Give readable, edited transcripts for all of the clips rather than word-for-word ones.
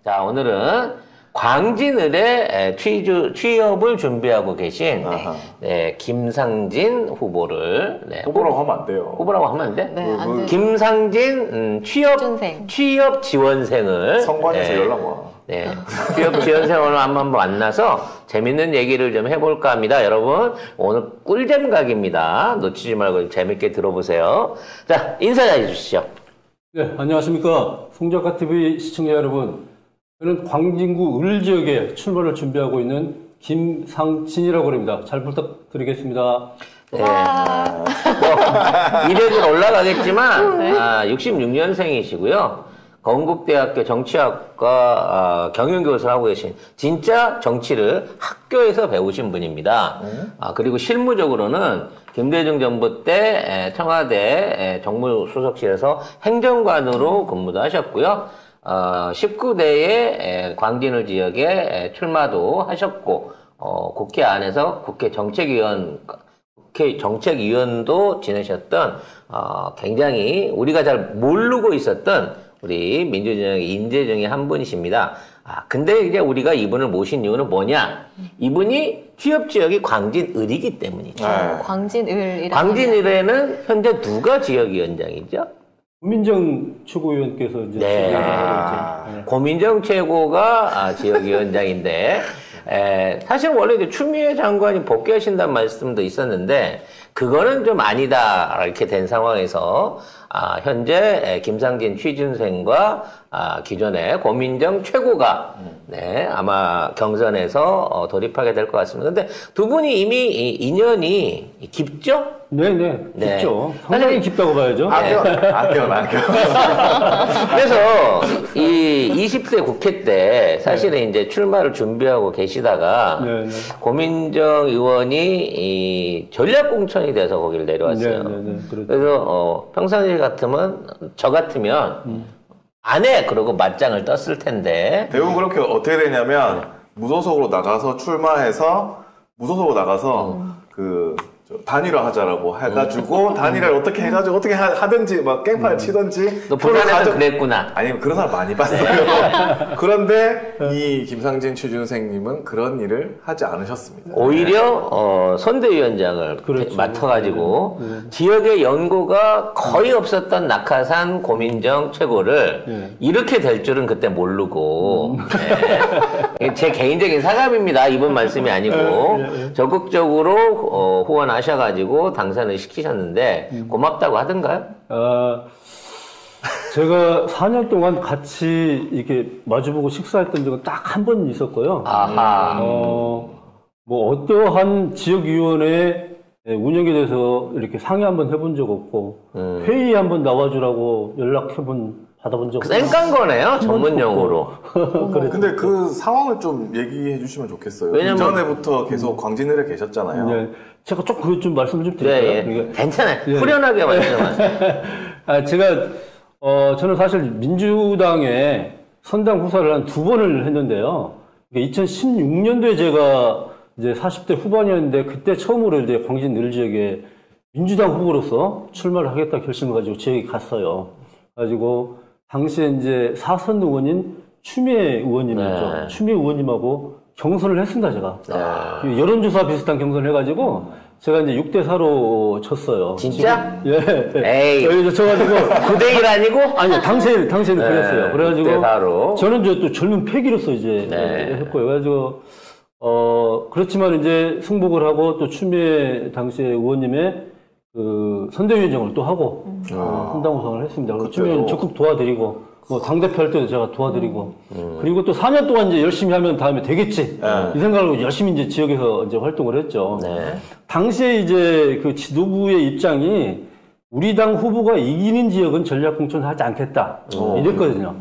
자, 오늘은 광진을에 취업을 준비하고 계신 네, 김상진 후보를 후보라고 하면 안 돼요. 후보라고 하면 안 돼? 네, 안 돼. 김상진 취업 지원생을 성관에서 연락 와. 네, 취업 지원생을 한번 만나서 재밌는 얘기를 좀 해볼까 합니다. 여러분, 오늘 꿀잼 각입니다. 놓치지 말고 재밌게 들어보세요. 자, 인사해 주시죠. 네, 안녕하십니까. 송작가TV 시청자 여러분. 저는 광진구 을 지역에 출마를 준비하고 있는 김상진이라고 합니다. 잘 부탁드리겠습니다. 네. 이력은 올라가겠지만 66년생이시고요. 건국대학교 정치학과 경영교수를 하고 계신 진짜 정치를 학교에서 배우신 분입니다. 그리고 실무적으로는 김대중 정부 때 청와대 정무수석실에서 행정관으로 근무도 하셨고요. 19대에 광진을 지역에 출마도 하셨고 국회 안에서 국회 정책위원도 지내셨던 굉장히 우리가 잘 모르고 있었던 우리 민주진영의 인재 중에 한 분이십니다. 근데 이제 우리가 이분을 모신 이유는 뭐냐? 이분이 취업 지역이 광진을이기 때문이죠. 광진을에는 현재 누가 지역위원장이죠? 고민정 최고위원께서 이제 네. 고민정 최고가 지역위원장인데 사실 원래 이제 추미애 장관이 복귀하신다는 말씀도 있었는데 그거는 좀 아니다 이렇게 된 상황에서 현재 김상진 취준생과 기존의 고민정 최고가 네, 아마 경선에서 돌입하게 될 것 같습니다. 근데 두 분이 이미 인연이 깊죠? 네네, 깊죠. 상당히 깊다고 봐야죠. 악연. 그래서 이 20대 국회 때 사실은 이제 출마를 준비하고 계시다가 고민정 의원이 이 전략공천이 돼서 거기를 내려왔어요. 그렇죠. 그래서 평상시 같으면 저 같으면 안 해! 그러고 맞짱을 떴을 텐데. 대부분 그렇게 어떻게 되냐면, 무소속으로 나가서 출마해서, 단일화 하자라고 해가지고, 단일화를 어떻게 해가지고, 어떻게 하든지, 막 깽판 치든지. 너 부산에서 그랬구나. 아니, 그런 사람 많이 봤어요. 그런데, 이 김상진 취준생님은 그런 일을 하지 않으셨습니다. 오히려, 선대위원장을 맡아가지고, 지역의 연고가 거의 없었던 낙하산 고민정 최고를 이렇게 될 줄은 그때 모르고, 네. 제 개인적인 사감입니다. 이번 말씀이 아니고, 적극적으로 후원하셔가지고 당선을 시키셨는데 고맙다고 하던가요? 제가 4년 동안 같이 이렇게 마주보고 식사했던 적은 딱 한 번 있었고요. 뭐 어떠한 지역위원회 운영에 대해서 이렇게 상의 한번 해본 적 없고 회의에 한번 나와주라고 받아본 적 없어요. 쌩깐 거네요, 전문용어로. 근데 그 상황을 좀 얘기해 주시면 좋겠어요. 왜냐면 이전에부터 계속 광진을에 계셨잖아요. 네. 제가 좀 말씀 좀 드릴까요? 네, 괜찮아요. 후련하게 말씀하세요. 저는 사실 민주당에 선당 후사를 한 2번을 했는데요. 2016년도에 제가 이제 40대 후반이었는데 그때 처음으로 이제 광진을 지역에 민주당 후보로서 출마를 하겠다 결심을 가지고 지역에 갔어요. 가지고 당시에 이제 4선 의원인 추미애 의원님이었죠. 네. 추미애 의원님하고 경선을 했습니다, 제가. 여론조사 비슷한 경선을 해가지고 제가 이제 6대4로 졌어요. 진짜? 예. 에이. 여기서 져가지고 9대1 아니고? 아니요, 당시에는 그랬어요. 그래가지고 6대4로. 저는 이제 또 젊은 패기로서 이제 했고요. 그래가지고 그렇지만 이제 승복을 하고 또 추미애 당시에 의원님의 그 선대위원장을 또 하고 선당 우승을 했습니다. 그리고 추미애는 적극 도와드리고 뭐 당대표 할 때도 제가 도와드리고 그리고 또 4년 동안 이제 열심히 하면 다음에 되겠지 이 생각으로 열심히 이제 지역에서 이제 활동을 했죠. 당시에 이제 그 지도부의 입장이 우리 당 후보가 이기는 지역은 전략공천을 하지 않겠다 이랬거든요.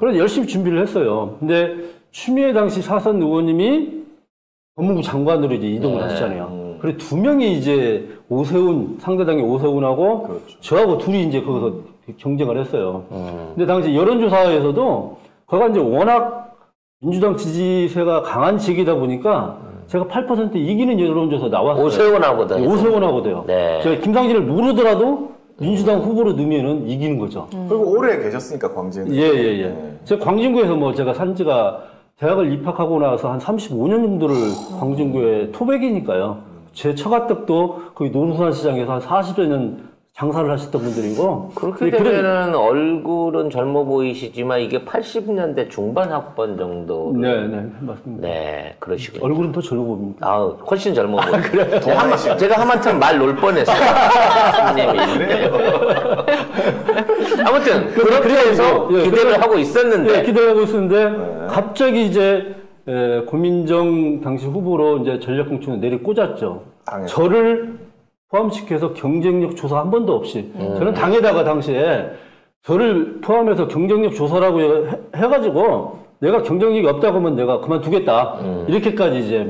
그래서 열심히 준비를 했어요. 근데 추미애 당시 4선 의원님이 법무부 장관으로 이제 이동을 하셨잖아요. 그래 2명이 이제 상대당의 오세훈하고 저하고 둘이 이제 거기서 경쟁을 했어요. 근데 당시 여론조사에서도 거기가 이제 워낙 민주당 지지세가 강한 지역이다 보니까 제가 8% 이기는 여론조사 나왔어요. 오세훈하고도. 오세훈하고도요. 네. 제가 김상진을 모르더라도 민주당 후보로 넣으면은 이기는 거죠. 그리고 오래 계셨으니까 광진. 예. 네. 제가 광진구에서 뭐 제가 산 지가 대학을 입학하고 나서 한 35년 정도를 광진구에 토백이니까요. 제 처가댁도 거기 노루산 시장에서 한 40여 년 장사를 하셨던 분들이고. 그렇게 네, 되면은 얼굴은 젊어 보이시지만 이게 80년대 중반 학번 정도. 네, 맞습니다. 네, 그러시군요. 얼굴은 더 젊어 보입니다. 아, 훨씬 젊어 보여요. 그래요? 동안이시네. 제가 한마디면 말 놀 뻔했어요. 손님이. 아무튼 그렇게 해서 예, 기대를 하고 있었는데. 네, 기대를 하고 있었는데 갑자기 이제 고민정 당시 후보로 이제 전략공천을 내리꽂았죠. 당연히. 저를 포함시켜서 경쟁력 조사 한 번도 없이 저는 당에다가 당시에 저를 포함해서 경쟁력 조사라고 해가지고 내가 경쟁력이 없다고 하면 내가 그만두겠다 이렇게까지 이제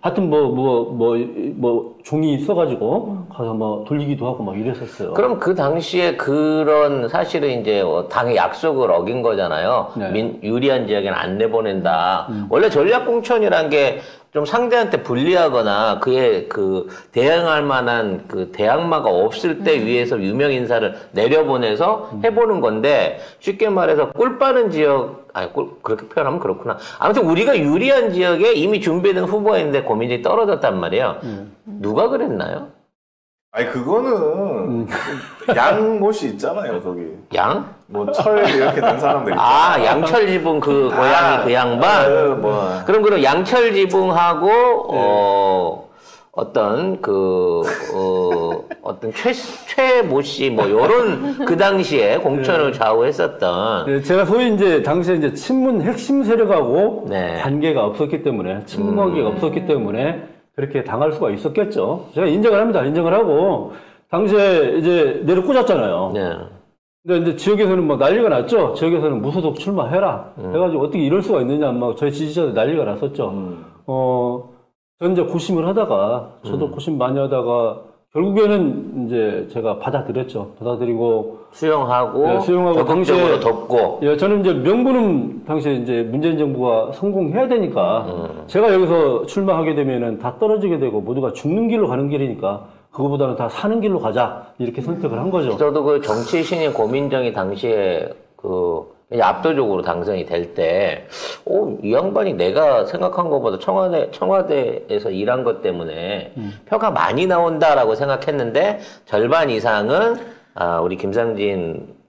하여튼 종이 있어가지고 가서 뭐 돌리기도 하고 막 이랬었어요. 그럼 그 당시에 그런 사실은 이제 당의 약속을 어긴 거잖아요. 네. 유리한 지역에는 안 내보낸다. 원래 전략공천이란 게 좀 상대한테 불리하거나 그에 대응할 만한 대항마가 없을 때 위에서 유명 인사를 내려보내서 해보는 건데 쉽게 말해서 꿀 빠는 지역, 그렇게 표현하면 그렇구나. 아무튼 우리가 유리한 지역에 이미 준비된 후보가 있는데 고민이 떨어졌단 말이에요. 누가 그랬나요? 아니 그거는 양못이 있잖아요 거기. 양? 뭐 철 이렇게 된 사람들 있잖아요. 양철 지붕 고양이 그 양반? 그럼 양철 지붕하고 어떤 최모 씨 요런 그 당시에 공천을 좌우했었던. 네, 제가 소위 이제 당시에 이제 친문 핵심 세력하고 네. 관계가 없었기 때문에 친문 관계가 없었기 때문에 그렇게 당할 수가 있었겠죠. 제가 인정을 합니다. 인정을 하고 당시에 이제 내려꽂았잖아요. 네. 근데 이제 지역에서는 막 난리가 났죠. 지역에서는 무소속 출마해라. 해가지고 어떻게 이럴 수가 있느냐, 막 저희 지지자들 난리가 났었죠. 저는 이제 고심을 하다가, 저도 고심 많이 하다가, 결국에는 이제 제가 받아들였죠. 받아들이고. 수용하고. 네, 수용하고. 적극적으로 덮고. 예, 저는 이제 명분은 당시에 이제 문재인 정부가 성공해야 되니까, 제가 여기서 출마하게 되면은 다 떨어지게 되고 모두가 죽는 길로 가는 길이니까, 그거보다는 다 사는 길로 가자. 이렇게 선택을 한 거죠. 저도 정치 신인 고민정이 당시에 압도적으로 당선이 될 때, 이 양반이 내가 생각한 것보다 청와대에서 일한 것 때문에 표가 많이 나온다라고 생각했는데, 절반 이상은, 우리 김상진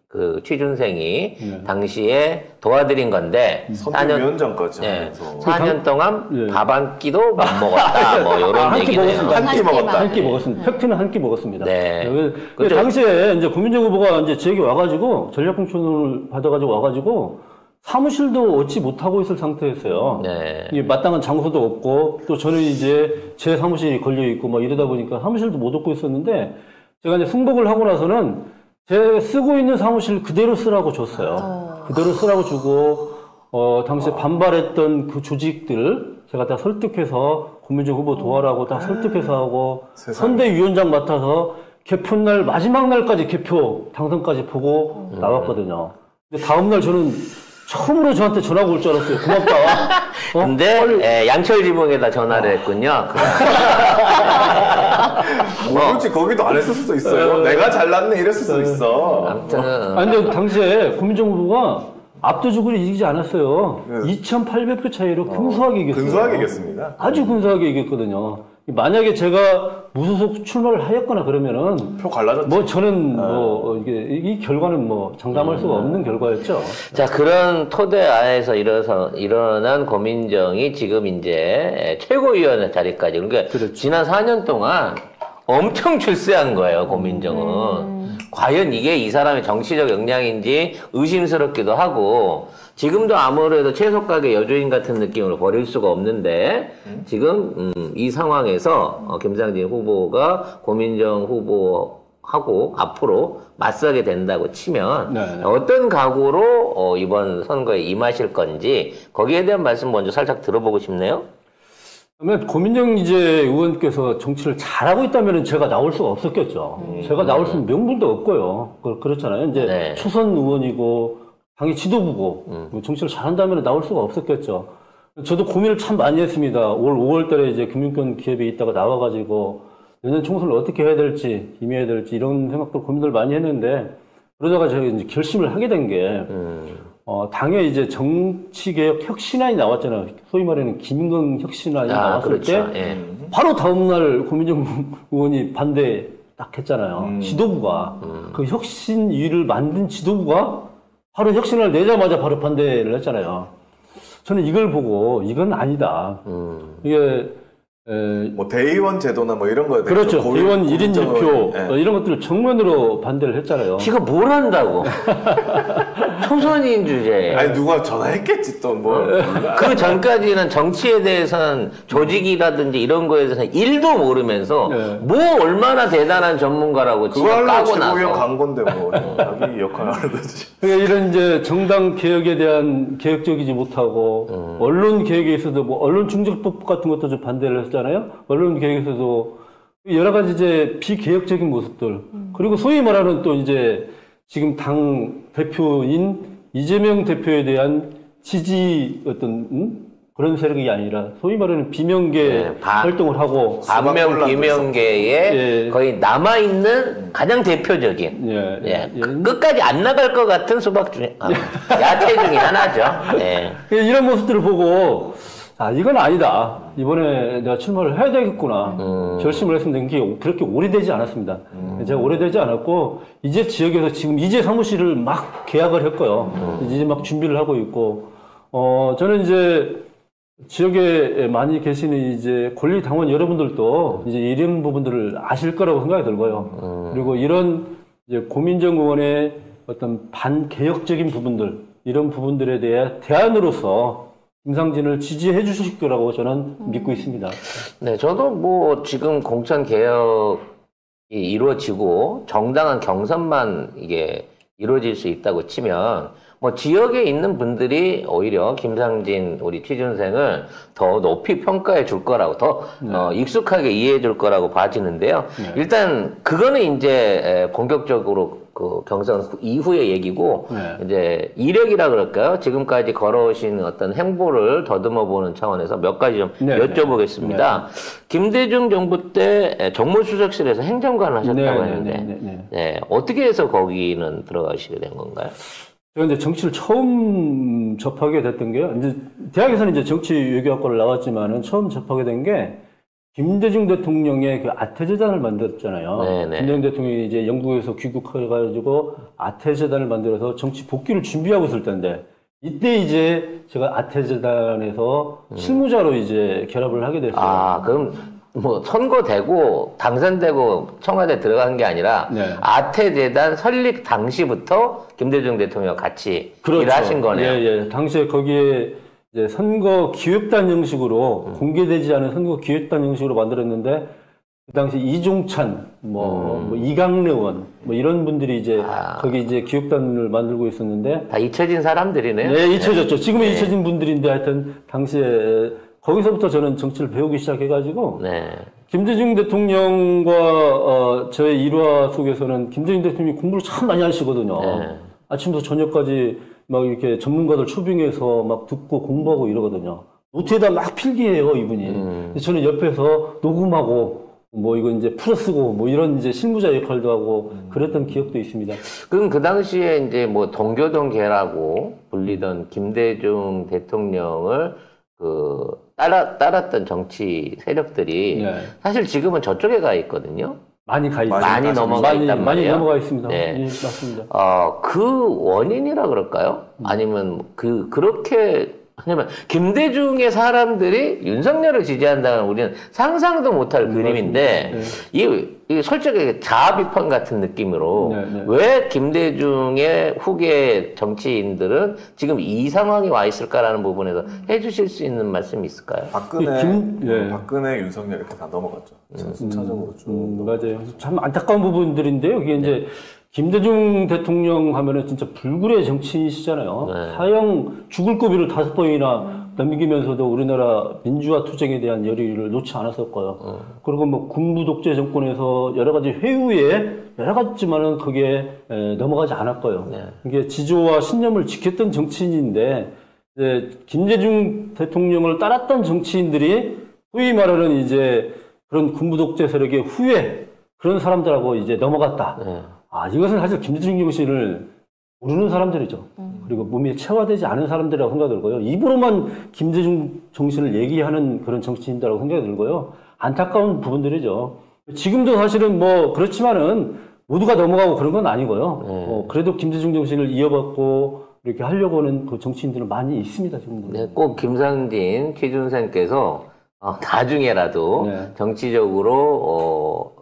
취준생이 당시에 도와드린 건데, 선대위원장까지 네, 하면서 4년 동안 예. 밥 한 끼도 못 먹었다. 요런 얘기네요. 한 끼 먹었다. 한 끼 먹었습니다. 팩트는 한 끼 먹었습니다. 네. 그래서 당시에 이제 고민정 후보가 이제 지역에 와가지고 전략공천을 받아가지고 와가지고 사무실도 얻지 못하고 있을 상태였어요. 네. 이게 마땅한 장소도 없고 또 저는 이제 제 사무실이 걸려 있고 막 이러다 보니까 사무실도 못 얻고 있었는데 제가 이제 승복을 하고 나서는 제 쓰고 있는 사무실 그대로 쓰라고 줬어요. 그대로 쓰라고 주고 당시에 반발했던 그 조직들 제가 다 설득해서 고민정 후보 도와라고 다 설득해서 하고 선대위원장 맡아서 개표날 마지막 날까지 개표 당선까지 보고 나왔거든요. 근데 다음날 저는 처음으로 저한테 전화가 올 줄 알았어요. 고맙다. 근데 양철 지붕에다 전화를 했군요. 그렇지 거기도 안 했을 수도 있어요. 내가 잘났네 이랬을 수도 있어. 아무튼 아니 근데 당시에 고민정 후보가 압도적으로 이기지 않았어요. 2,800표 차이로 근소하게 이겼어요. 근소하게 이겼습니다. 아주 근소하게 이겼거든요. 만약에 제가 무소속 출마를 하였거나 그러면은 표 갈라졌죠. 뭐 저는 이 결과는 뭐 장담할 수가 없는 결과였죠. 자, 그런 토대 하에서 일어난 고민정이 지금 이제 최고위원 자리까지. 그러니까 그렇죠. 지난 4년 동안 엄청 출세한 거예요, 고민정은. 과연 이게 이 사람의 정치적 역량인지 의심스럽기도 하고, 지금도 아무래도 채소가게 여주인 같은 느낌으로 버릴 수가 없는데, 지금, 이 상황에서, 김상진 후보가 고민정 후보하고 앞으로 맞서게 된다고 치면, 네. 어떤 각오로 이번 선거에 임하실 건지, 거기에 대한 말씀 먼저 살짝 들어보고 싶네요. 그러면 고민정 이제 의원께서 정치를 잘하고 있다면 제가 나올 수가 없었겠죠. 제가 나올 수 있는 명분도 없고요. 그렇잖아요. 이제 네. 초선 의원이고 당의 지도부고 정치를 잘한다면 나올 수가 없었겠죠. 저도 고민을 참 많이 했습니다. 올 5월 달에 이제 금융권 기업에 있다가 나와가지고 내년 총선을 어떻게 해야 될지, 임해야 될지 이런 생각들 고민들 많이 했는데 그러다가 제가 이제 결심을 하게 된 게 당에 이제 정치개혁 혁신안이 나왔잖아요. 소위 말하는 김건 혁신안이 나왔을 그렇죠. 때 예. 바로 다음날 고민정 의원이 반대 딱 했잖아요. 지도부가 그 혁신 위를 만든 지도부가 바로 혁신을 내자마자 바로 반대를 했잖아요. 저는 이걸 보고 이건 아니다. 이게 뭐 대의원 제도나 뭐 이런 거에 대해서 그렇죠. 대의원 1인 1표 예. 이런 것들을 정면으로 반대를 했잖아요. 지가 뭘 한다고? 초선인 주제에. 아니 누가 전화했겠지 또 뭐. 그 전까지는 정치에 대해서는 조직이라든지 이런 거에 대해서는 1도 모르면서 네. 뭐 얼마나 대단한 전문가라고 그거 지가 하려고 까고 최고위원 나서. 간 건데 뭐 자기 역할을 하는 거지. 그러니까 이런 이제 정당 개혁에 대한 개혁적이지 못하고 언론 개혁에 있어도 뭐 언론 중재법 같은 것도 좀 반대를 했잖아요. 언론 개혁에서도 여러 가지 이제 비개혁적인 모습들 그리고 소위 말하는 또 이제 지금 당 대표인 이재명 대표에 대한 지지 어떤 그런 세력이 아니라 소위 말하는 비명계 활동을 하고 반명 비명계에 예. 거의 남아있는 가장 대표적인 예. 끝까지 안 나갈 것 같은 수박 중에 야채 중에 하나죠. 예. 이런 모습들을 보고 이건 아니다. 이번에 내가 출마를 해야 되겠구나. 결심을 했습니다. 그게 그렇게 오래되지 않았습니다. 제가 오래되지 않았고, 이제 지역에서 지금 이제 사무실을 막 계약을 했고요. 이제 막 준비를 하고 있고, 저는 이제 지역에 많이 계시는 이제 권리당원 여러분들도 이제 이런 부분들을 아실 거라고 생각이 들고요. 그리고 이런 이제 고민정 의원의 어떤 반개혁적인 부분들, 이런 부분들에 대해 대안으로서 김상진을 지지해 주실 거라고 저는 믿고 있습니다. 네, 저도 뭐 지금 공천 개혁이 이루어지고 정당한 경선만 이게 이루어질 수 있다고 치면 뭐 지역에 있는 분들이 오히려 김상진 우리 취준생을 더 높이 평가해 줄 거라고 더 익숙하게 이해해 줄 거라고 봐지는데요. 일단 그거는 이제 본격적으로 그 경선 이후의 얘기고 이제 이력이라 그럴까요? 지금까지 걸어오신 어떤 행보를 더듬어 보는 차원에서 몇 가지 좀 여쭤보겠습니다. 김대중 정부 때 정무수석실에서 행정관을 하셨다고 했는데 네, 어떻게 해서 거기는 들어가시게 된 건가요? 제가 이제 정치를 처음 접하게 됐던 게요. 이제 대학에서는 이제 정치 외교학과를 나왔지만은 처음 접하게 된 게 김대중 대통령의 그 아태재단을 만들었잖아요. 김대중 대통령이 이제 영국에서 귀국해가지고 아태재단을 만들어서 정치 복귀를 준비하고 있을 텐데 이때 이제 제가 아태재단에서 실무자로 이제 결합을 하게 됐어요. 아, 그럼 뭐 선거되고 당선되고 청와대 들어간 게 아니라 아태재단 설립 당시부터 김대중 대통령 같이 일하신 거네요. 예. 당시에 거기에 이제 선거 기획단 형식으로 공개되지 않은 선거 기획단 형식으로 만들었는데 그 당시 이종찬, 이강래 의원, 이런 분들이 이제 거기 이제 기획단을 만들고 있었는데 다 잊혀진 사람들이네요. 네, 잊혀졌죠. 지금은 잊혀진 분들인데 하여튼 당시에 거기서부터 저는 정치를 배우기 시작해가지고 김대중 대통령과 저의 일화 속에서는 김대중 대통령이 공부를 참 많이 하시거든요. 아침부터 저녁까지 막 이렇게 전문가들 초빙해서 막 듣고 공부하고 이러거든요. 노트에다 막 필기해요, 이분이. 저는 옆에서 녹음하고 뭐 이거 이제 풀어쓰고 뭐 이런 이제 실무자 역할도 하고 그랬던 기억도 있습니다. 그럼 그 당시에 이제 뭐 동교동계라고 불리던 김대중 대통령을 따랐던 정치 세력들이 사실 지금은 저쪽에 가 있거든요. 많이 넘어가 있단 말이에요. 많이 넘어가 있습니다. 네. 예, 맞습니다. 그 원인이라 그럴까요? 아니면 그렇게 하냐면 김대중의 사람들이 윤석열을 지지한다는 우리는 상상도 못할 그림인데 이 솔직하게 자아 비판 같은 느낌으로 왜 김대중의 후계 정치인들은 지금 이 상황이 와 있을까라는 부분에서 해주실 수 있는 말씀이 있을까요? 박근혜, 윤석열 이렇게 다 넘어갔죠. 순차적으로 쭉. 맞아요. 참 안타까운 부분들인데요. 이게 이제 김대중 대통령 하면은 진짜 불굴의 정치인이시잖아요. 사형 죽을 고비를 5번이나 넘기면서도 우리나라 민주화 투쟁에 대한 열의를 놓지 않았었고요. 그리고 뭐 군부 독재 정권에서 여러 가지 회유에 여러 가지지만은 그게 넘어가지 않았고요. 이게 지조와 신념을 지켰던 정치인인데 이제 김대중 대통령을 따랐던 정치인들이 소위 말하는 이제 그런 군부 독재 세력의 후에 그런 사람들하고 이제 넘어갔다. 이것은 사실 김대중 정신을 모르는 사람들이죠. 그리고 몸에 체화되지 않은 사람들이라고 생각이 들고요. 입으로만 김대중 정신을 얘기하는 그런 정치인들이라고 생각이 들고요. 안타까운 부분들이죠. 지금도 사실은 뭐 그렇지만은 모두가 넘어가고 그런 건 아니고요. 그래도 김대중 정신을 이어받고 이렇게 하려고 하는 그 정치인들은 많이 있습니다, 지금. 네, 꼭 김상진 취준생께서 나중에라도 정치적으로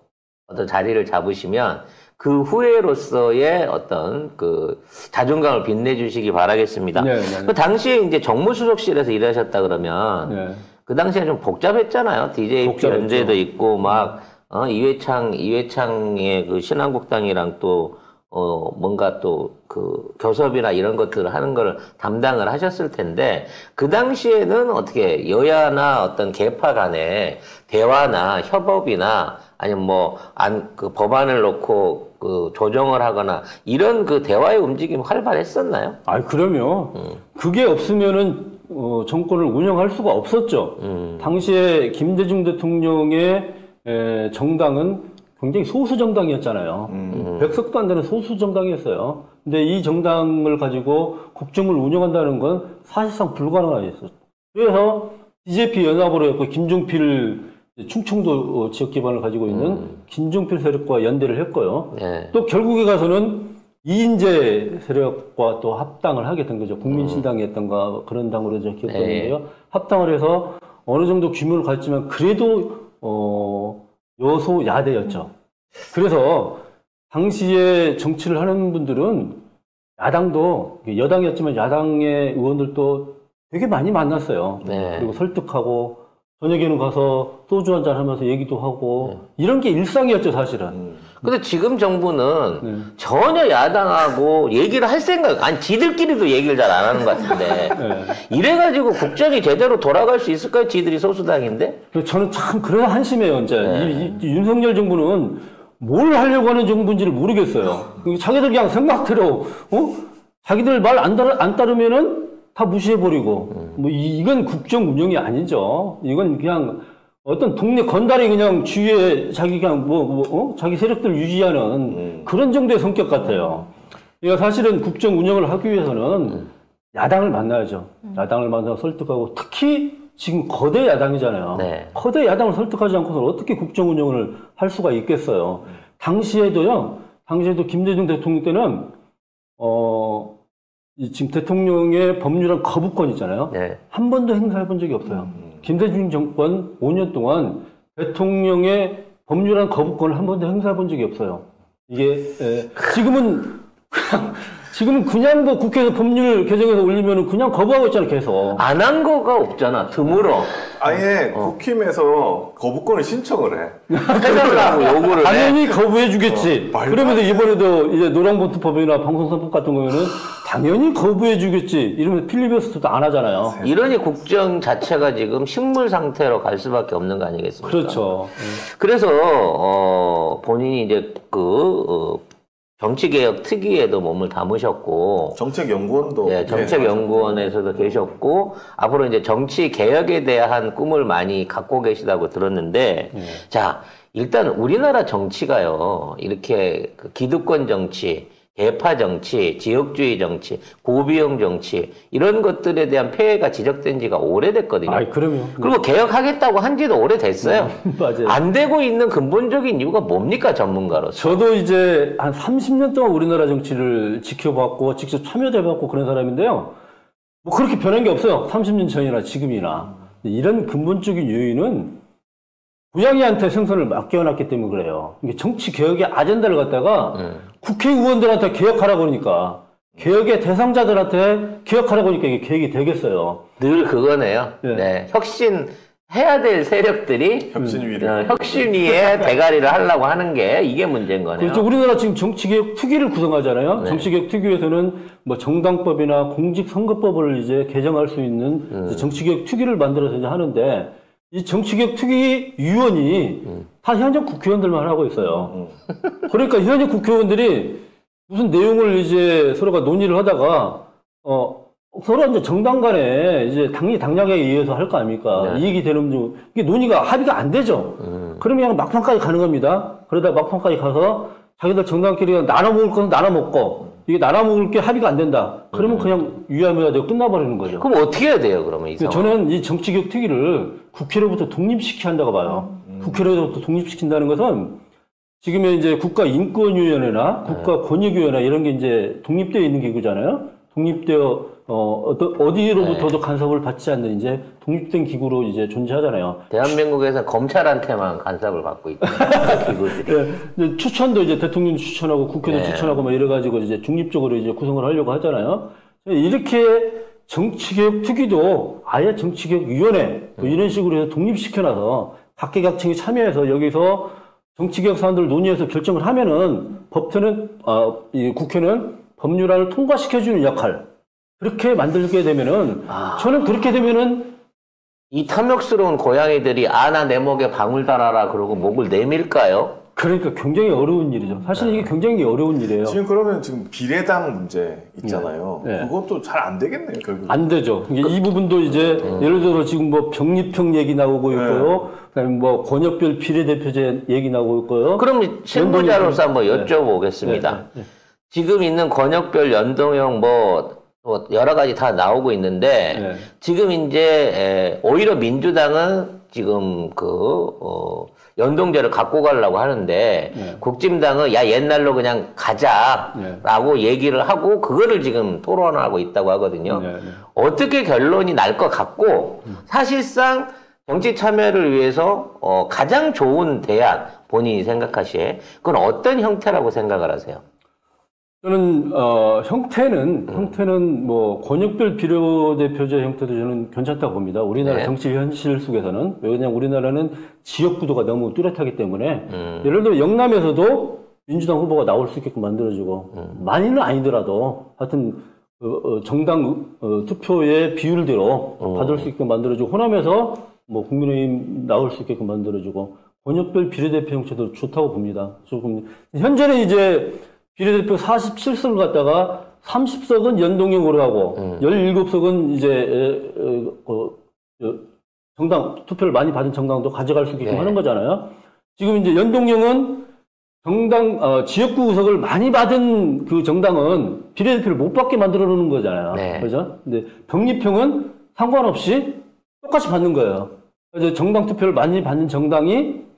어떤 자리를 잡으시면 그 후회로서의 어떤 그 자존감을 빛내주시기 바라겠습니다. 그 당시에 이제 정무수석실에서 일하셨다 그러면 그 당시에 좀 복잡했잖아요. DJP 연재도 있고 막 이회창의 그 신한국당이랑 또 뭔가 또 그 교섭이나 이런 것들을 하는 걸 담당을 하셨을 텐데 그 당시에는 어떻게 여야나 어떤 계파 간의 대화나 협업이나 아니면 뭐 그 법안을 놓고 그 조정을 하거나 이런 그 대화의 움직임이 활발했었나요? 그럼요. 그게 없으면은 정권을 운영할 수가 없었죠. 당시에 김대중 대통령의 정당은 굉장히 소수 정당이었잖아요. 100석도 안 되는 소수 정당이었어요. 근데 이 정당을 가지고 국정을 운영한다는 건 사실상 불가능했었죠. 그래서 DJP 연합으로 했고 김종필 충청도 지역 기반을 가지고 있는 김종필 세력과 연대를 했고요. 또 결국에 가서는 이인재 세력과 또 합당을 하게 된 거죠. 국민신당이었던가 그런 당으로 저 기억하는데요. 합당을 해서 어느 정도 규모를 갖지만 그래도 여소야대였죠. 그래서 당시에 정치를 하는 분들은 야당도 여당이었지만 야당의 의원들도 되게 많이 만났어요. 그리고 설득하고 저녁에는 가서 소주 한잔 하면서 얘기도 하고 이런 게 일상이었죠, 사실은. 근데 지금 정부는 전혀 야당하고 얘기를 할 생각, 아니 지들끼리도 얘기를 잘 안 하는 것 같은데 이래가지고 국정이 제대로 돌아갈 수 있을까요? 지들이 소수당인데? 저는 참 그래서 한심해요. 이제 이 윤석열 정부는 뭘 하려고 하는 정부인지를 모르겠어요. 자기들 그냥 생각대로 자기들 말 안 따르면은 다 무시해버리고 뭐 이건 국정 운영이 아니죠. 이건 그냥 어떤 동네 건달이 그냥 주위에 자기 그냥 자기 세력들 유지하는 그런 정도의 성격 같아요. 그러니까 사실은 국정 운영을 하기 위해서는 야당을 만나야죠. 야당을 만나서 설득하고 특히 지금 거대 야당이잖아요. 거대 야당을 설득하지 않고서 어떻게 국정 운영을 할 수가 있겠어요. 당시에도 김대중 대통령 때는 지금 대통령의 법률안 거부권 있잖아요. 한 번도 행사해 본 적이 없어요. 김대중 정권 5년 동안 대통령의 법률안 거부권을 한 번도 행사해 본 적이 없어요. 이게 지금은 그냥 뭐 국회에서 법률 개정해서 올리면은 그냥 거부하고 있잖아, 계속. 안 한 거가 없잖아, 드물어. 아예 국힘에서 거부권을 신청을 해. 해달라고 요구를 해. 당연히 거부해주겠지. 그러면서 이번에도 이제 노란봉투법이나 방송선법 같은 거면은 당연히 거부해주겠지. 이러면서 필리버스터도 안 하잖아요. 이러니 국정 자체가 지금 식물 상태로 갈 수밖에 없는 거 아니겠습니까? 그렇죠. 그래서 본인이 이제 정치개혁 특위에도 몸을 담으셨고 정책연구원도 정책연구원에서도 계셨고 앞으로 이제 정치개혁에 대한 꿈을 많이 갖고 계시다고 들었는데 자 일단 우리나라 정치가요 이렇게 그 기득권 정치 개파 정치, 지역주의 정치, 고비용 정치 이런 것들에 대한 폐해가 지적된 지가 오래됐거든요. 그럼요. 그리고 개혁하겠다고 한 지도 오래됐어요. 맞아요. 안 되고 있는 근본적인 이유가 뭡니까 전문가로서? 저도 이제 한 30년 동안 우리나라 정치를 지켜봤고 직접 참여도 해봤고 그런 사람인데요. 뭐 그렇게 변한 게 없어요. 30년 전이나 지금이나. 이런 근본적인 요인은 고양이한테 생선을 맡겨놨기 때문에 그래요. 이게 정치 개혁의 아젠다를 갖다가 국회의원들한테 개혁하라고 그러니까 개혁의 대상자들한테 개혁하라고 하니까 이게 개혁이 되겠어요. 늘 그거네요. 네. 혁신해야 될 세력들이 혁신위에 대가리를 하려고 하는 게 이게 문제인 거네요. 그렇죠. 우리나라 지금 정치개혁 특위를 구성하잖아요. 정치개혁 특위에서는 뭐 정당법이나 공직선거법을 이제 개정할 수 있는 정치개혁 특위를 만들어서 이제 하는데 이 정치개혁 특위 위원이 다 현역 국회의원들만 하고 있어요. 그러니까 현역 국회의원들이 무슨 내용을 이제 서로가 논의를 하다가 서로 이제 정당 간에 이제 당략에 의해서 할 거 아닙니까? 네. 이익이 되는 중, 이게 논의가 합의가 안 되죠. 그러면 그냥 막판까지 가는 겁니다. 그러다 막판까지 가서 자기들 정당끼리 나눠 먹을 것은 나눠 먹고, 이게 나눠 먹을 게 합의가 안 된다. 그러면 그냥 유야무야 되고 끝나버리는 거죠. 그럼 어떻게 해야 돼요, 그러면 이 상황? 저는 이 정치개혁 특위를 국회로부터 독립시켜야 한다고 봐요. 국회로부터 독립시킨다는 것은 지금의 이제 국가인권위원회나 국가권익위원회 이런 게 이제 독립되어 있는 기구잖아요. 독립되어 어디로부터도 간섭을 받지 않는 이제 독립된 기구로 이제 존재하잖아요. 대한민국에서 검찰한테만 간섭을 받고 있다. 기구들이. 네, 추천도 이제 대통령도 추천하고 국회도 네. 추천하고 막 이래가지고 이제 중립적으로 이제 구성을 하려고 하잖아요. 이렇게 정치개혁 특위도 아예 정치개혁위원회 뭐 이런 식으로 해서 독립시켜놔서 각계각층이 참여해서 여기서 정치개혁 사안들을 논의해서 결정을 하면은 이 국회는 법률안을 통과시켜주는 역할 그렇게 만들게 되면은 저는 그렇게 되면은 이 탐욕스러운 고양이들이 나 내 목에 방울 달아라 그러고 목을 내밀까요? 그러니까 굉장히 어려운 일이죠. 사실 이게 굉장히 어려운 일이에요. 지금 그러면 지금 비례당 문제 있잖아요. 네. 그것도 잘 안 되겠네요, 결국. 안 되죠. 이 부분도 이제 예를 들어 지금 뭐 병립형 얘기 나오고 있고요. 그다음에 뭐 권역별 비례대표제 얘기 나오고 있고요. 그럼 실무자로서 한번 여쭤보겠습니다. 지금 있는 권역별 연동형 뭐 여러 가지 다 나오고 있는데 지금 이제 오히려 민주당은 지금 연동제를 갖고 가려고 하는데 국진당은 야 옛날로 그냥 가자라고 얘기를 하고 그거를 지금 토론하고 있다고 하거든요. 어떻게 결론이 날 것 같고 사실상 정치 참여를 위해서 가장 좋은 대안 본인이 생각하시에 그건 어떤 형태라고 생각을 하세요? 저는 형태는 뭐 권역별 비례대표제 형태도 저는 괜찮다고 봅니다. 우리나라 정치 현실 속에서는 왜냐하면 우리나라는 지역 구도가 너무 뚜렷하기 때문에 예를 들어 영남에서도 민주당 후보가 나올 수 있게끔 만들어주고 많이는 아니더라도 하여튼 정당 투표의 비율대로 받을 수 있게끔 만들어주고 호남에서 뭐 국민의힘 나올 수 있게끔 만들어주고 권역별 비례대표 형태도 좋다고 봅니다. 조금 현재는 이제 비례대표 47석을 갖다가 30석은 연동형으로 하고 17석은 이제 정당 투표를 많이 받은 정당도 가져갈 수 있게끔 하는 거잖아요. 지금 이제 연동형은 정당 지역구 의석을 많이 받은 그 정당은 비례대표를 못 받게 만들어 놓는 거잖아요. 그렇죠? 근데 병립형은 상관없이 똑같이 받는 거예요. 그래서 정당 투표를 많이 받는 정당이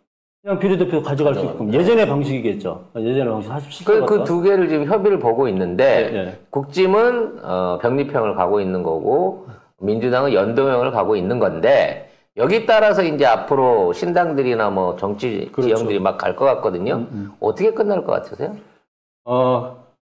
그냥 비례대표 가져갈 수 있게끔 예전의 방식이겠죠. 예전의 방식 47석. 그 두 개를 지금 협의를 보고 있는데 국짐은 병립형을 가고 있는 거고 민주당은 연동형을 가고 있는 건데 여기 따라서 이제 앞으로 신당들이나 뭐 정치 지형들이 막 갈 것 같거든요. 어떻게 끝날 것 같으세요?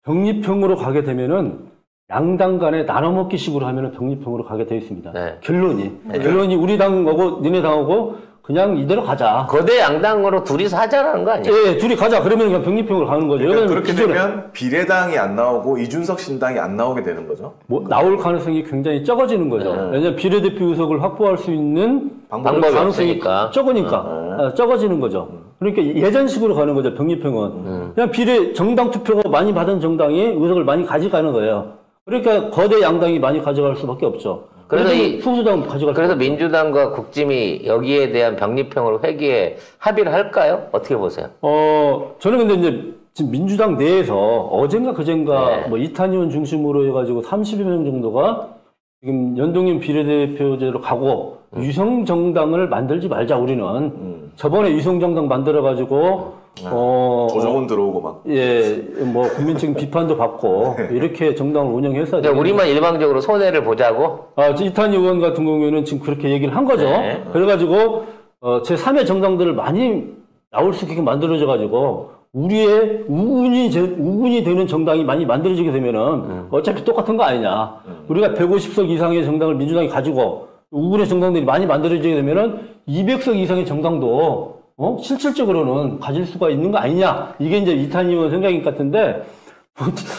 병립형으로 가게 되면은 양당 간에 나눠먹기식으로 하면은 병립형으로 가게 되어 있습니다. 결론이 우리 당하고 니네 당하고 그냥 이대로 가자. 거대 양당으로 둘이서 하자라는 거 아니에요? 예, 둘이 가자. 그러면 그냥 병립형으로 가는 거죠. 그러니까 그렇게 되면 비례당이 안 나오고 이준석 신당이 안 나오게 되는 거죠? 뭐 나올 가능성이 굉장히 적어지는 거죠. 왜냐하면 비례대표 의석을 확보할 수 있는 방법이 없으니까. 적으니까 적어지는 거죠. 그러니까 예전식으로 가는 거죠. 병립형은 그냥 정당 투표가 많이 받은 정당이 의석을 많이 가져가는 거예요. 그러니까 거대 양당이 많이 가져갈 수밖에 없죠. 그래서 소수당 가져갈 그래서 민주당과 국짐이 여기에 대한 병립형으로 회기에 합의를 할까요? 어떻게 보세요? 저는 근데 이제 지금 민주당 내에서 어젠가 그젠가 뭐 이탄 의원 중심으로 해가지고 30여 명 정도가 지금 연동형 비례대표제로 가고 유성정당을 만들지 말자 우리는 저번에 유성정당 만들어가지고 조정원 들어오고 막 뭐 국민적 비판도 받고 이렇게 정당을 운영했어야 돼요. 우리만 일방적으로 손해를 보자고? 이탄 의원 같은 경우에는 지금 그렇게 얘기를 한 거죠. 그래가지고 제3의 정당들을 많이 나올 수 있게 만들어져가지고 우리의 우군이 되는 정당이 많이 만들어지게 되면은 어차피 똑같은 거 아니냐. 우리가 150석 이상의 정당을 민주당이 가지고 우군의 정당들이 많이 만들어지게 되면은 200석 이상의 정당도 실질적으로는 가질 수가 있는 거 아니냐. 이게 이제 이탄 의원 생각인 것 같은데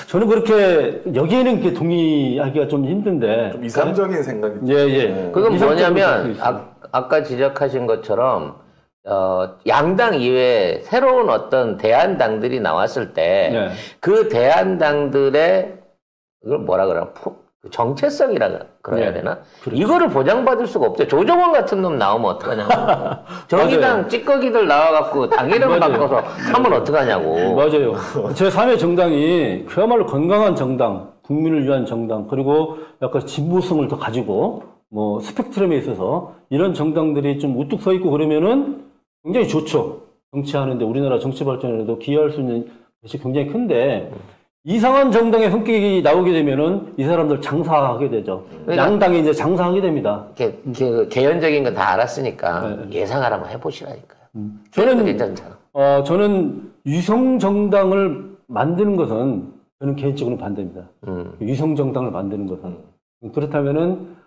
저는 그렇게 여기에는 그렇게 동의하기가 좀 힘든데. 좀 이상적인 생각이죠. 그건 뭐냐면 아까 지적하신 것처럼 양당 이외에 새로운 어떤 대안당들이 나왔을 때 그 대안당들의 그걸 뭐라 그러나 그 정체성이라 그래야 네. 되나? 그렇죠. 이거를 보장받을 수가 없죠. 조정원 같은 놈 나오면 어떡하냐고. 정의당 찌꺼기들 나와갖고 당 이름 맞아요. 바꿔서 하면 어떡하냐고. 맞아요. 제3의 정당이 그야말로 건강한 정당, 국민을 위한 정당, 그리고 약간 진보성을 더 가지고, 뭐, 스펙트럼에 있어서 이런 정당들이 좀 우뚝 서 있고 그러면은 굉장히 좋죠. 정치하는데, 우리나라 정치 발전에도 기여할 수 있는 것이 굉장히 큰데, 이상한 정당의 성격이 나오게 되면은 이 사람들 장사하게 되죠. 그러니까 양당이 이제 장사하게 됩니다. 개연적인 건 다 알았으니까 예상을 한번 해보시라니까요. 저는, 괜찮잖아. 저는 위성 정당을 만드는 것은 저는 개인적으로 반대입니다. 위성 정당을 만드는 것은. 그렇다면은,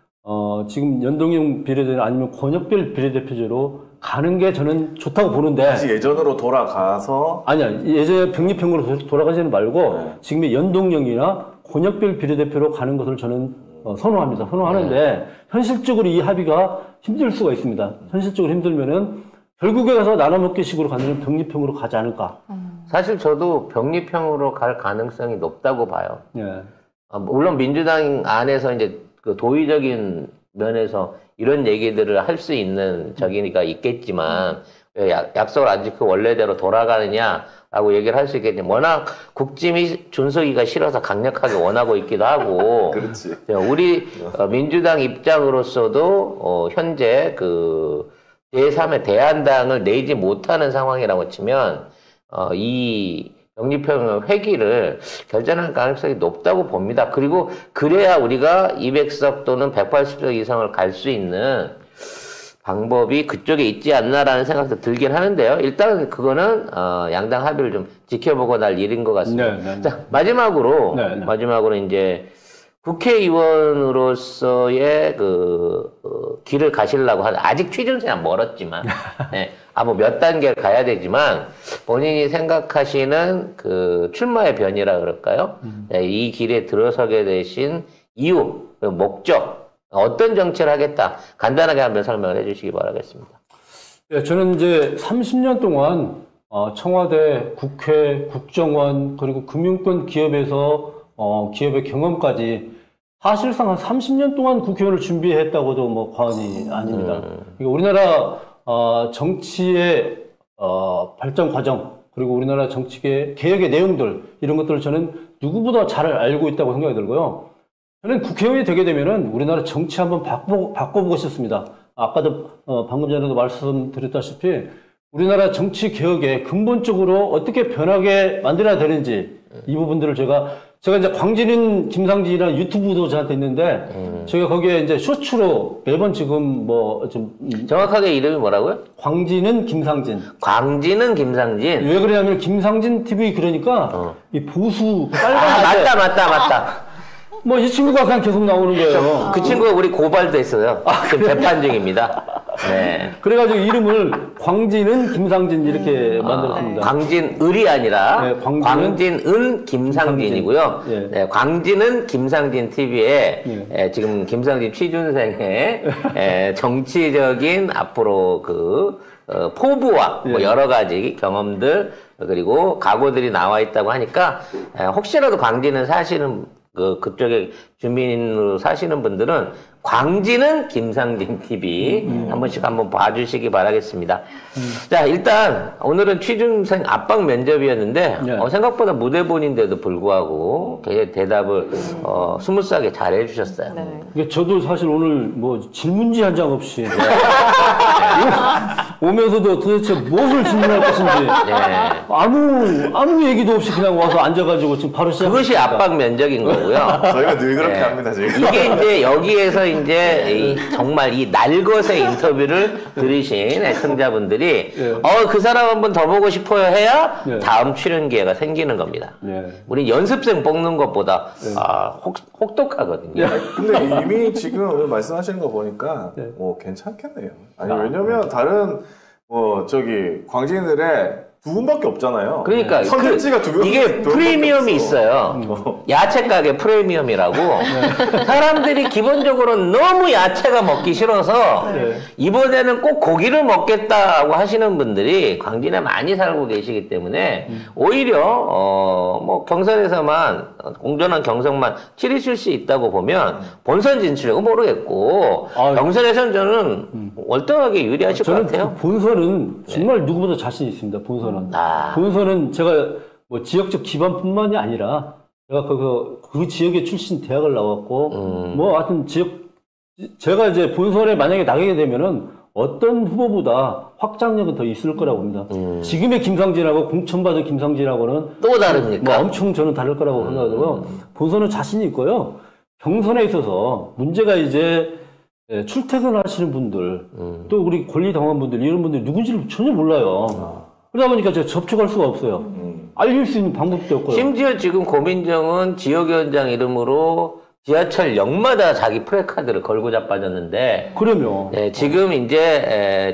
지금 연동형 비례대표 아니면 권역별 비례대표제로 가는 게 저는 좋다고 보는데. 다시 예전으로 돌아가서 아니야. 예전에 병립형으로 돌아가지는 말고 지금의 연동형이나 권역별 비례대표로 가는 것을 저는 선호합니다. 선호하는데 현실적으로 이 합의가 힘들 수가 있습니다. 현실적으로 힘들면은 결국에 가서 나눠먹기식으로 가면 병립형으로 가지 않을까. 사실 저도 병립형으로 갈 가능성이 높다고 봐요. 예. 물론 민주당 안에서 이제 그 도의적인 면에서 이런 얘기들을 할 수 있는 저기가 있겠지만 왜 약속을 안 지키고 원래대로 돌아가느냐라고 얘기를 할 수 있겠지만 워낙 국짐이 준석이가 싫어서 강력하게 원하고 있기도 하고 그렇지. 우리 민주당 입장으로서도 현재 그 제3의 대한당을 내지 못하는 상황이라고 치면 이 병립형 회기를 결정할 가능성이 높다고 봅니다. 그리고 그래야 우리가 200석 또는 180석 이상을 갈 수 있는 방법이 그쪽에 있지 않나라는 생각도 들긴 하는데요. 일단 그거는 양당 합의를 좀 지켜보고 날 일인 것 같습니다. 네. 자, 마지막으로 이제 국회의원으로서의 길을 가시려고 하는, 아직 취준생은 멀었지만, 네. 뭐 몇 단계를 가야 되지만, 본인이 생각하시는 출마의 변이라 그럴까요? 네, 이 길에 들어서게 되신 이유, 목적, 어떤 정치를 하겠다. 간단하게 한번 설명을 해 주시기 바라겠습니다. 네, 저는 이제 30년 동안, 청와대, 국회, 국정원, 그리고 금융권 기업에서, 기업의 경험까지 사실상 한 30년 동안 국회의원을 준비했다고도 뭐 과언이 아닙니다. 그러니까 우리나라 정치의 발전 과정, 그리고 우리나라 정치의 개혁의 내용들, 이런 것들을 저는 누구보다 잘 알고 있다고 생각이 들고요. 저는 국회의원이 되게 되면은 우리나라 정치 한번 바꿔보고 싶습니다. 아까도 방금 전에도 말씀드렸다시피 우리나라 정치 개혁에 근본적으로 어떻게 변하게 만들어야 되는지 이 부분들을 제가 이제 광진은 김상진이라는 유튜브도 저한테 있는데 제가 거기에 이제 쇼츠로 매번 지금 정확하게 이름이 뭐라고요? 광진은 김상진. 광진은 김상진. 왜 그러냐면 김상진 TV 그러니까 이 보수 빨간 맞다. 뭐 이 친구가 그냥 계속 나오는 거예요. 그 친구가 우리 고발도 했어요. 지금 재판 중입니다. 네. 그래가지고 이름을 광진은 김상진 이렇게 만들었습니다. 광진을이 아니라 네, 광진은 김상진이고요. 예. 네, 광진은 김상진 TV에 지금 김상진 취준생의 정치적인 앞으로 포부와 뭐 여러 가지 경험들 그리고 각오들이 나와 있다고 하니까 혹시라도 광진을 사시는 그쪽에 주민으로 사시는 분들은 광진은 김상진 TV 한 번씩 한번 봐주시기 바라겠습니다. 자, 일단 오늘은 취준생 압박 면접이었는데 생각보다 무대본인데도 불구하고 대답을 스무스하게 잘 해주셨어요. 네. 저도 사실 오늘 뭐 질문지 한 장 없이 오면서도 도대체 무엇을 질문할 것인지 아무 얘기도 없이 그냥 와서 앉아가지고 지금 바로 시작. 그것이 압박 면접인 거고요. 저희가 늘 그렇게 합니다, 지금. 이게 이제 여기에서 이제 정말 이 날것의 인터뷰를 들으신 애청자분들이 그 사람 한번 더 보고 싶어요 해야 다음 출연 기회가 생기는 겁니다. 우리 연습생 뽑는 것보다 혹독하거든요. 근데 이미 지금 오늘 말씀하시는 거 보니까 괜찮겠네요. 아니 왜냐면 다른 광진을에 두 분밖에 없잖아요. 그러니까 선택지가 이게 프리미엄이 있어요. 야채 가게 프리미엄이라고. 사람들이 기본적으로 너무 야채가 먹기 싫어서 이번에는 꼭 고기를 먹겠다고 하시는 분들이 광진에 많이 살고 계시기 때문에 오히려 뭐 경선에서만 공정한 경선만 치르실 수 있다고 보면 본선 진출력은 모르겠고 경선에서는 저는 월등하게 유리하실 것 같아요. 본선은 정말 누구보다 자신 있습니다. 본선은. 본선은 제가 뭐 지역적 기반뿐만이 아니라 제가 그 지역의 출신 대학을 나왔고 뭐 하여튼 제가 이제 본선에 만약에 나가게 되면은 어떤 후보보다 확장력은 더 있을 거라고 봅니다. 지금의 김상진하고 공천받은 김상진하고는 또 다릅니까? 뭐 엄청 저는 다를 거라고 생각하고요. 본선은 자신이 있고요. 경선에 있어서 문제가 이제 출퇴근하시는 분들, 또 우리 권리당원분들 이런 분들이 누군지를 전혀 몰라요. 그러다 보니까 제가 접촉할 수가 없어요. 알릴 수 있는 방법도 없고요. 심지어 지금 고민정은 지역위원장 이름으로 지하철역마다 자기 프레카드를 걸고 자빠졌는데. 그러면. 네, 지금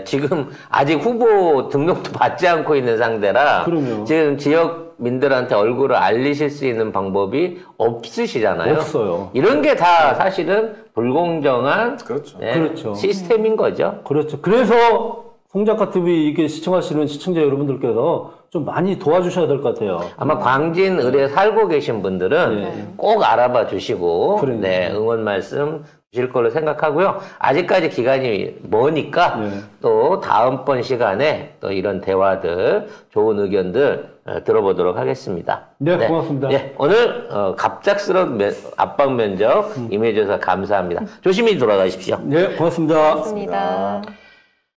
지금 아직 후보 등록도 받지 않고 있는 상대라. 그러면. 지금 지역민들한테 얼굴을 알리실 수 있는 방법이 없으시잖아요. 없어요. 이런 게 다 사실은 불공정한 그렇죠. 네, 그렇죠. 시스템인 거죠. 그렇죠. 그래서 송작가 TV 이게 시청하시는 시청자 여러분들께서 좀 많이 도와주셔야 될 것 같아요. 아마 광진 을에 살고 계신 분들은 꼭 알아봐 주시고 네, 응원 말씀 주실 걸로 생각하고요. 아직까지 기간이 머니까 또 다음번 시간에 또 이런 대화들, 좋은 의견들 들어보도록 하겠습니다. 네, 고맙습니다. 네, 오늘 갑작스러운 압박 면접 임해주셔서 감사합니다. 조심히 돌아가십시오. 네, 고맙습니다. 고맙습니다.